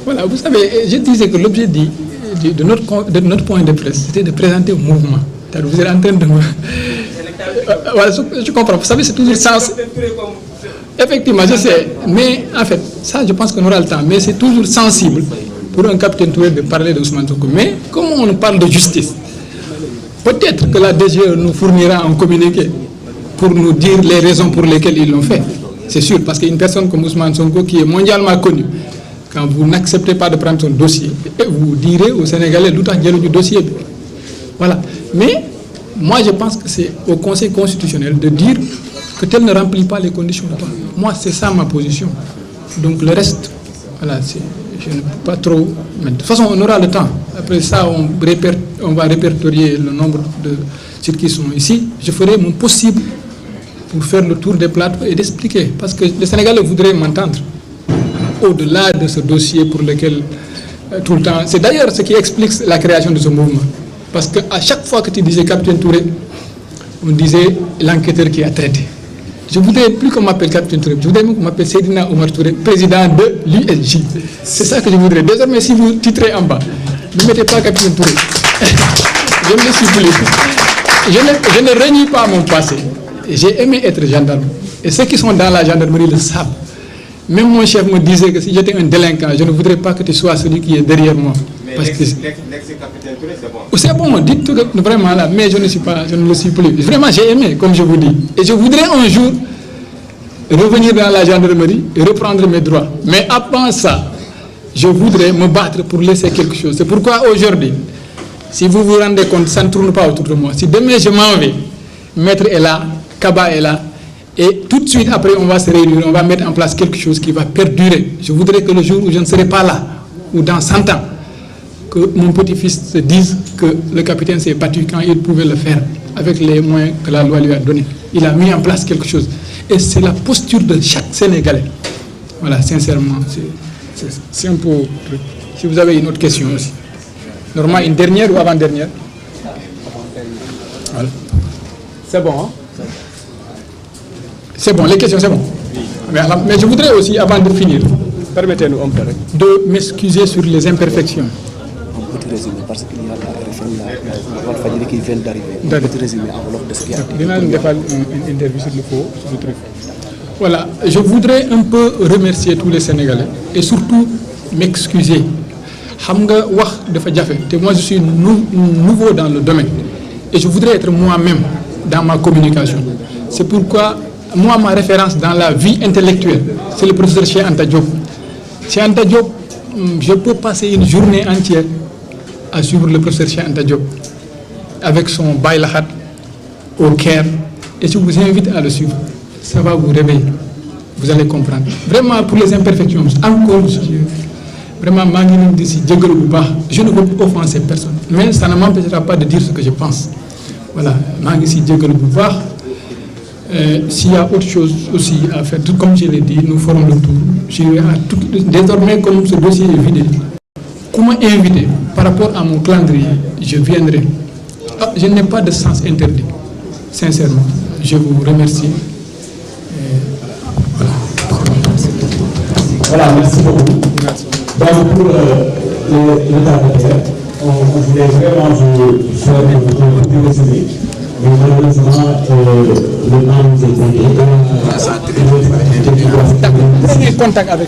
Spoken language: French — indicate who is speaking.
Speaker 1: Voilà, vous savez, je disais que l'objet de notre point de presse, c'était de présenter un mouvement. Vous êtes en train de me... voilà, je comprends. Vous savez, c'est toujours sens. Effectivement, je sais. Mais en fait, ça, je pense qu'on aura le temps. Mais c'est toujours sensible pour un capitaine Touré de parler de Ousmane Sonko. Mais comme on parle de justice, peut-être que la DGE nous fournira un communiqué pour nous dire les raisons pour lesquelles ils l'ont fait. C'est sûr, parce qu'une personne comme Ousmane Sonko, qui est mondialement connue, quand vous n'acceptez pas de prendre son dossier, vous direz aux Sénégalais d'où t'as du dossier. Voilà. Mais moi, je pense que c'est au Conseil constitutionnel de dire que tel ne remplit pas les conditions. Moi, c'est ça ma position. Donc le reste, voilà, je ne peux pas trop... Mais de toute façon, on aura le temps. Après ça, on va répertorier le nombre de ceux qui sont ici. Je ferai mon possible pour faire le tour des plateaux et d'expliquer. Parce que les Sénégalais voudraient m'entendre. Au-delà de ce dossier pour lequel tout le temps... C'est d'ailleurs ce qui explique la création de ce mouvement. Parce qu'à chaque fois que tu disais Capitaine Touré, on disait l'enquêteur qui a traité. Je voudrais plus qu'on m'appelle Capitaine Touré, je voudrais qu'on m'appelle Seydina Omar Touré, président de l'USJ. C'est ça que je voudrais. Désormais, si vous titrez en bas, ne mettez pas Capitaine Touré. Je ne le suis plus. Je ne renie pas mon passé. J'ai aimé être gendarme. Et ceux qui sont dans la gendarmerie le savent. Même mon chef me disait que si j'étais un délinquant, je ne voudrais pas que tu sois celui qui est derrière moi.
Speaker 2: Mais l'ex-capitaine Touré, c'est bon.
Speaker 1: C'est bon, dites vraiment là, mais je ne le suis plus. Vraiment, j'ai aimé, comme je vous dis. Et je voudrais un jour revenir dans la gendarmerie et reprendre mes droits. Mais avant ça, je voudrais me battre pour laisser quelque chose. C'est pourquoi aujourd'hui, si vous vous rendez compte, ça ne tourne pas autour de moi. Si demain je m'en vais, Maître est là, Kaba est là, et tout de suite après on va se réunir, on va mettre en place quelque chose qui va perdurer. Je voudrais que le jour où je ne serai pas là, ou dans 100 ans, que mon petit-fils se dise que le capitaine s'est battu quand il pouvait le faire, avec les moyens que la loi lui a donnés. Il a mis en place quelque chose. Et c'est la posture de chaque Sénégalais. Voilà, sincèrement, c'est un peu... Si vous avez une autre question aussi. Normalement, une dernière ou avant-dernière? Voilà. C'est bon, hein? C'est bon, les questions, c'est bon. Mais je voudrais aussi, avant de finir, permettez-nous un peu de m'excuser sur les imperfections.
Speaker 3: Un petit résumé, parce qu'il y a la Walfadjri qui vient d'arriver. Un petit résumé enveloppe de ce qui a été.
Speaker 1: Dina faire une interview sur le faux, sur le truc. Voilà, je voudrais un peu remercier tous les Sénégalais et surtout m'excuser. Xam nga wax dafa jafe te moi je suis nouveau dans le domaine et je voudrais être moi-même dans ma communication. C'est pourquoi moi ma référence dans la vie intellectuelle, c'est le professeur Cheikh Anta Diop. Cheikh Anta Diop, je peux passer une journée entière à suivre le professeur Cheikh Anta Diop avec son Baye Lahat au Caire et je vous invite à le suivre. Ça va vous réveiller, vous allez comprendre. Vraiment pour les imperfections, encore vraiment je ne veux offenser personne, mais ça ne m'empêchera pas de dire ce que je pense. Voilà, s'il y a autre chose aussi à faire, tout comme je l'ai dit, nous ferons le tour. Désormais, comme ce dossier est vidé, comment inviter par rapport à mon calendrier, je viendrai. Je n'ai pas de sens interdit, sincèrement. Je vous remercie.
Speaker 4: Voilà, merci beaucoup. Donc pour l'état de terre, on voulait vraiment vous souhaiter un petit résumé. Mais malheureusement, le temps nous est compté.
Speaker 1: Prenez contact avec